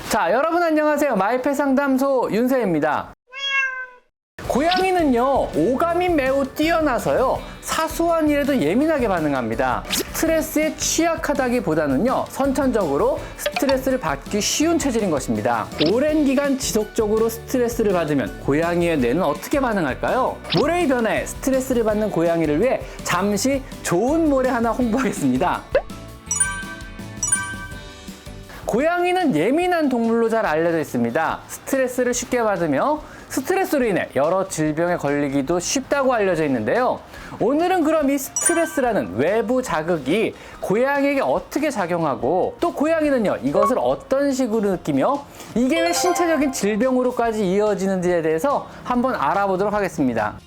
자, 여러분 안녕하세요. 마이펫 상담소 윤세입니다. 고양이는요, 오감이 매우 뛰어나서요, 사소한 일에도 예민하게 반응합니다. 스트레스에 취약하다기보다는요, 선천적으로 스트레스를 받기 쉬운 체질인 것입니다. 오랜 기간 지속적으로 스트레스를 받으면 고양이의 뇌는 어떻게 반응할까요? 모래의 변화에 스트레스를 받는 고양이를 위해 잠시 좋은 모래 하나 홍보하겠습니다. 고양이는 예민한 동물로 잘 알려져 있습니다. 스트레스를 쉽게 받으며 스트레스로 인해 여러 질병에 걸리기도 쉽다고 알려져 있는데요. 오늘은 그럼 이 스트레스라는 외부 자극이 고양이에게 어떻게 작용하고, 또 고양이는요, 이것을 어떤 식으로 느끼며 이게 왜 신체적인 질병으로까지 이어지는지에 대해서 한번 알아보도록 하겠습니다.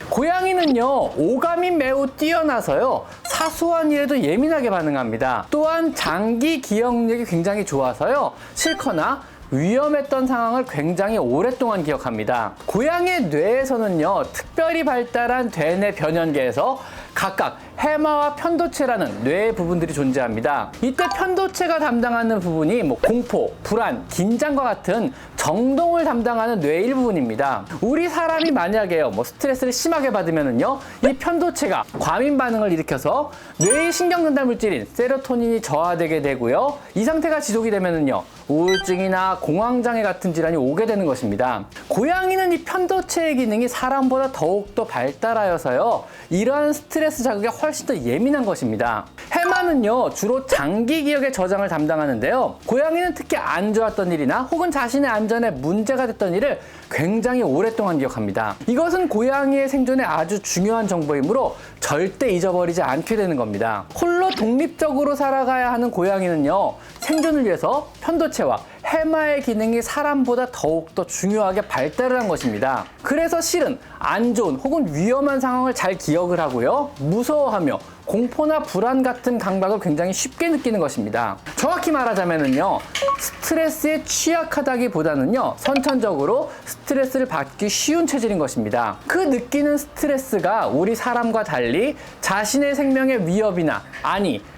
고양이는요, 오감이 매우 뛰어나서요, 사소한 일에도 예민하게 반응합니다. 또한 장기 기억력이 굉장히 좋아서요, 싫거나 위험했던 상황을 굉장히 오랫동안 기억합니다. 고양이의 뇌에서는요, 특별히 발달한 대뇌 변연계에서 각각 해마와 편도체라는 뇌의 부분들이 존재합니다. 이때 편도체가 담당하는 부분이 공포, 불안, 긴장과 같은 정동을 담당하는 뇌의 일부분입니다. 우리 사람이 만약에요, 스트레스를 심하게 받으면은요, 이 편도체가 과민 반응을 일으켜서 뇌의 신경전달 물질인 세로토닌이 저하되게 되고요, 이 상태가 지속이 되면은요, 우울증이나 공황장애 같은 질환이 오게 되는 것입니다. 고양이는 이 편도체의 기능이 사람보다 더욱더 발달하여서요, 이러한 스트레스 자극에 훨씬 더 예민한 것입니다. 해마는요, 주로 장기 기억의 저장을 담당하는데요, 고양이는 특히 안 좋았던 일이나 혹은 자신의 안전에 문제가 됐던 일을 굉장히 오랫동안 기억합니다. 이것은 고양이의 생존에 아주 중요한 정보이므로 절대 잊어버리지 않게 되는 겁니다. 홀로 독립적으로 살아가야 하는 고양이는요, 생존을 위해서 편도체와 해마의 기능이 사람보다 더욱더 중요하게 발달을 한 것입니다. 그래서 실은 안 좋은 혹은 위험한 상황을 잘 기억을 하고요, 무서워하며 공포나 불안 같은 감각을 굉장히 쉽게 느끼는 것입니다. 정확히 말하자면요, 스트레스에 취약하다기보다는요, 선천적으로 스트레스를 받기 쉬운 체질인 것입니다. 그 느끼는 스트레스가 우리 사람과 달리 자신의 생명의 위협이나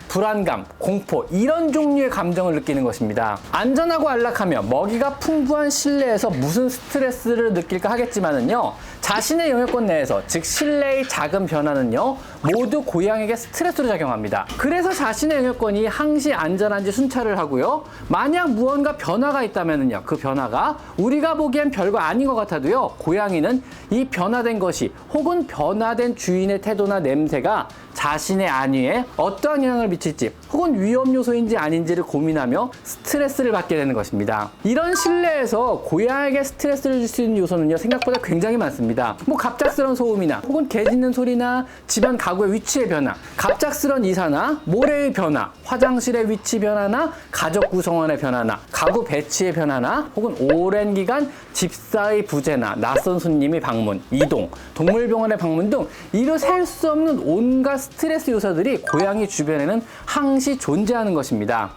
불안감, 공포, 이런 종류의 감정을 느끼는 것입니다. 안전하고 안락하며 먹이가 풍부한 실내에서 무슨 스트레스를 느낄까 하겠지만은요, 자신의 영역권 내에서, 즉 실내의 작은 변화는요, 모두 고양이에게 스트레스로 작용합니다. 그래서 자신의 영역권이 항시 안전한지 순찰을 하고요, 만약 무언가 변화가 있다면은요, 그 변화가 우리가 보기엔 별거 아닌 것 같아도요, 고양이는 이 변화된 것이 혹은 변화된 주인의 태도나 냄새가 자신의 안위에 어떠한 영향을 미칠지 혹은 위험 요소인지 아닌지를 고민하며 스트레스를 받게 되는 것입니다. 이런 실내에서 고양이에게 스트레스를 줄 수 있는 요소는요, 생각보다 굉장히 많습니다. 갑작스러운 소음이나 혹은 개 짖는 소리나 집안 가구의 위치의 변화, 갑작스러운 이사나 모래의 변화, 화장실의 위치 변화나 가족 구성원의 변화나 가구 배치의 변화나 혹은 오랜 기간 집사의 부재나 낯선 손님의 방문, 이동, 동물병원의 방문 등 이루 셀 수 없는 온갖 스트레스 요소들이 고양이 주변에는 항시 존재하는 것입니다.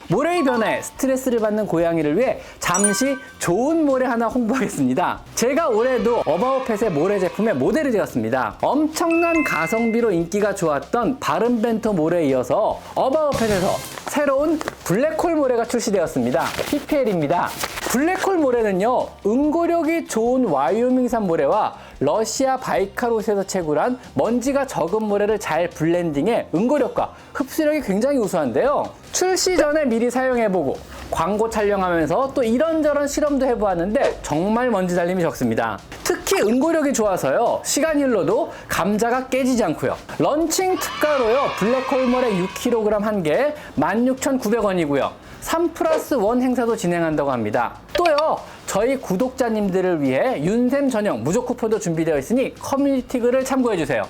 모래의 변화에 스트레스를 받는 고양이를 위해 잠시 좋은 모래 하나 홍보하겠습니다. 제가 올해도 어바웃펫의 모래 제품의 모델이 되었습니다. 엄청난 가성비로 인기가 좋았던 바른벤토 모래에 이어서 어바웃펫에서 새로운 블랙홀 모래가 출시되었습니다. PPL입니다. 블랙홀 모래는요, 응고력이 좋은 와이오밍산 모래와 러시아 바이카롯에서 채굴한 먼지가 적은 모래를 잘 블렌딩해 응고력과 흡수력이 굉장히 우수한데요, 출시 전에 미리 사용해보고 광고 촬영하면서 또 이런저런 실험도 해보았는데 정말 먼지 달림이 적습니다. 특히 응고력이 좋아서요, 시간이 흘러도 감자가 깨지지 않고요. 런칭 특가로요, 블랙홀 모래 6kg 한 개에 16,900원이고요 3+1 행사도 진행한다고 합니다. 또요, 저희 구독자님들을 위해 윤샘 전용 무조 쿠폰도 준비되어 있으니 커뮤니티 글을 참고해주세요.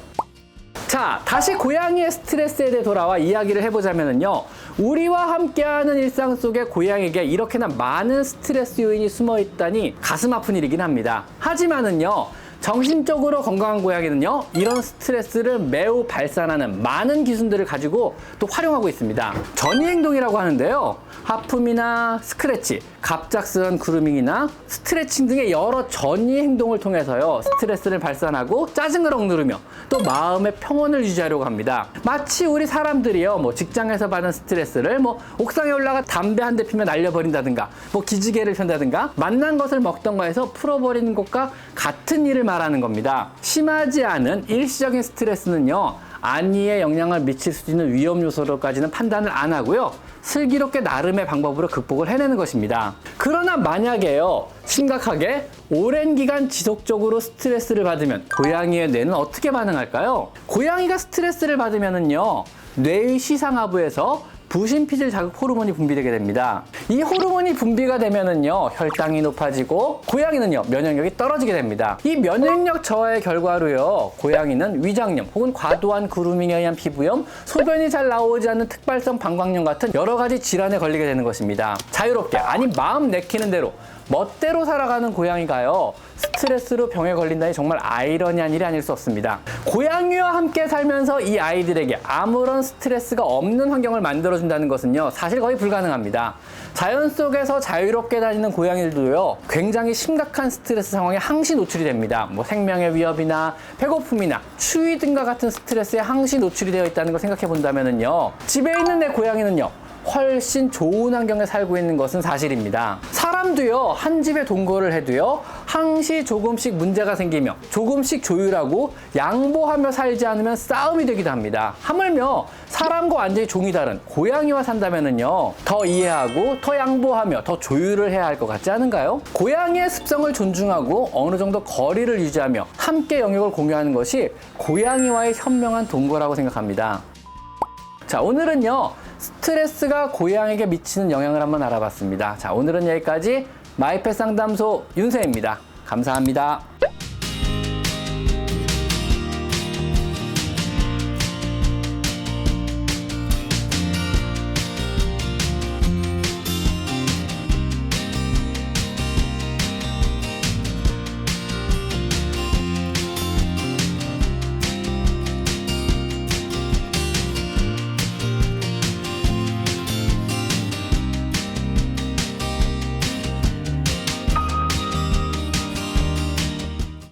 자, 다시 고양이의 스트레스에 대해 돌아와 이야기를 해보자면요, 우리와 함께하는 일상 속에 고양이에게 이렇게나 많은 스트레스 요인이 숨어 있다니 가슴 아픈 일이긴 합니다. 하지만은요, 정신적으로 건강한 고양이는요, 이런 스트레스를 매우 발산하는 많은 기술들을 가지고 또 활용하고 있습니다. 전이행동이라고 하는데요, 하품이나 스크래치, 갑작스런 그루밍이나 스트레칭 등의 여러 전이 행동을 통해서요, 스트레스를 발산하고 짜증을 억누르며 또 마음의 평온을 유지하려고 합니다. 마치 우리 사람들이요, 직장에서 받은 스트레스를 옥상에 올라가 담배 한 대 피면 날려버린다든가, 기지개를 편다든가, 맛난 것을 먹던가 해서 풀어버리는 것과 같은 일을 말하는 겁니다. 심하지 않은 일시적인 스트레스는요, 안위에 영향을 미칠 수 있는 위험 요소로까지는 판단을 안 하고요, 슬기롭게 나름의 방법으로 극복을 해내는 것입니다. 그러나 만약에요, 심각하게 오랜 기간 지속적으로 스트레스를 받으면 고양이의 뇌는 어떻게 반응할까요? 고양이가 스트레스를 받으면은요, 뇌의 시상하부에서 부신피질 자극 호르몬이 분비되게 됩니다. 이 호르몬이 분비가 되면은요, 혈당이 높아지고 고양이는요, 면역력이 떨어지게 됩니다. 이 면역력 저하의 결과로요, 고양이는 위장염 혹은 과도한 그루밍에 의한 피부염, 소변이 잘 나오지 않는 특발성 방광염 같은 여러 가지 질환에 걸리게 되는 것입니다. 자유롭게, 아니 마음 내키는 대로 멋대로 살아가는 고양이가요, 스트레스로 병에 걸린다니 정말 아이러니한 일이 아닐 수 없습니다. 고양이와 함께 살면서 이 아이들에게 아무런 스트레스가 없는 환경을 만들어준다는 것은요, 사실 거의 불가능합니다. 자연 속에서 자유롭게 다니는 고양이들도요, 굉장히 심각한 스트레스 상황에 항시 노출이 됩니다. 생명의 위협이나 배고픔이나 추위 등과 같은 스트레스에 항시 노출이 되어 있다는 걸 생각해 본다면요, 집에 있는 내 고양이는요, 훨씬 좋은 환경에 살고 있는 것은 사실입니다. 사람도요, 한 집에 동거를 해도요, 항시 조금씩 문제가 생기며 조금씩 조율하고 양보하며 살지 않으면 싸움이 되기도 합니다. 하물며 사람과 완전히 종이 다른 고양이와 산다면은요, 더 이해하고 더 양보하며 더 조율을 해야 할 것 같지 않은가요? 고양이의 습성을 존중하고 어느 정도 거리를 유지하며 함께 영역을 공유하는 것이 고양이와의 현명한 동거라고 생각합니다. 자, 오늘은요, 스트레스가 고양이에게 미치는 영향을 한번 알아봤습니다. 자, 오늘은 여기까지 마이펫 상담소 윤세입니다. 감사합니다.